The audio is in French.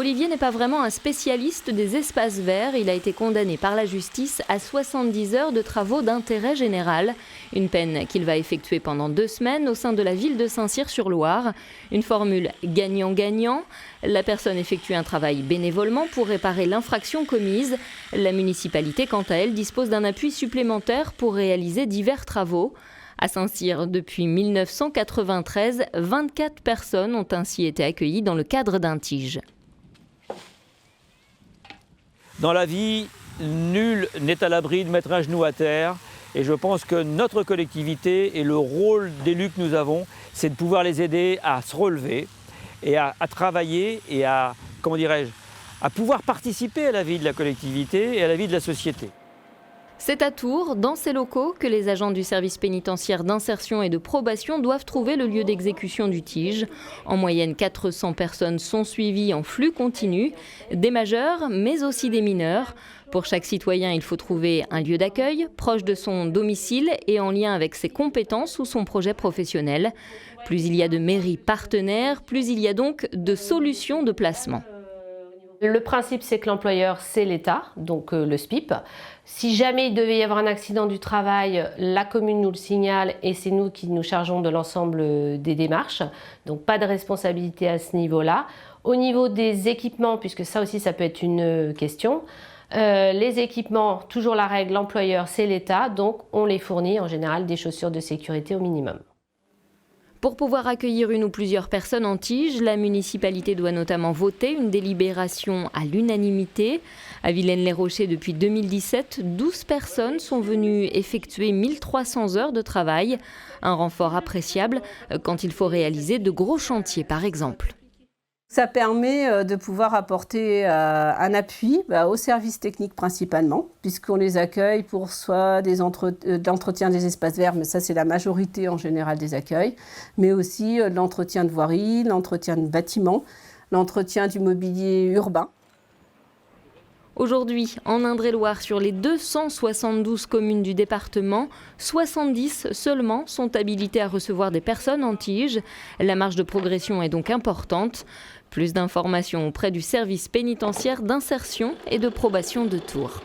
Olivier n'est pas vraiment un spécialiste des espaces verts. Il a été condamné par la justice à 70 heures de travaux d'intérêt général. Une peine qu'il va effectuer pendant 2 semaines au sein de la ville de Saint-Cyr-sur-Loire. Une formule gagnant-gagnant. La personne effectue un travail bénévolement pour réparer l'infraction commise. La municipalité, quant à elle, dispose d'un appui supplémentaire pour réaliser divers travaux. À Saint-Cyr, depuis 1993, 24 personnes ont ainsi été accueillies dans le cadre d'un TIG. Dans la vie, nul n'est à l'abri de mettre un genou à terre. Et je pense que notre collectivité et le rôle d'élu que nous avons, c'est de pouvoir les aider à se relever et à travailler et à pouvoir participer à la vie de la collectivité et à la vie de la société. C'est à Tours, dans ces locaux, que les agents du service pénitentiaire d'insertion et de probation doivent trouver le lieu d'exécution du TIG. En moyenne, 400 personnes sont suivies en flux continu, des majeurs, mais aussi des mineurs. Pour chaque citoyen, il faut trouver un lieu d'accueil, proche de son domicile et en lien avec ses compétences ou son projet professionnel. Plus il y a de mairies partenaires, plus il y a donc de solutions de placement. Le principe, c'est que l'employeur, c'est l'État, donc le SPIP. Si jamais il devait y avoir un accident du travail, la commune nous le signale et c'est nous qui nous chargeons de l'ensemble des démarches. Donc pas de responsabilité à ce niveau-là. Au niveau des équipements, puisque ça aussi, ça peut être une question, les équipements, toujours la règle, l'employeur, c'est l'État, donc on les fournit en général des chaussures de sécurité au minimum. Pour pouvoir accueillir une ou plusieurs personnes en TIG, la municipalité doit notamment voter une délibération à l'unanimité. À Villaines-les-Rochers, depuis 2017, 12 personnes sont venues effectuer 1300 heures de travail. Un renfort appréciable quand il faut réaliser de gros chantiers, par exemple. Ça permet de pouvoir apporter un appui aux services techniques principalement, puisqu'on les accueille pour soit d'entretien des espaces verts, mais ça c'est la majorité en général des accueils, mais aussi l'entretien de voirie, l'entretien de bâtiments, l'entretien du mobilier urbain. Aujourd'hui, en Indre-et-Loire, sur les 272 communes du département, 70 seulement sont habilitées à recevoir des personnes en TIG. La marge de progression est donc importante. Plus d'informations auprès du service pénitentiaire d'insertion et de probation de Tours.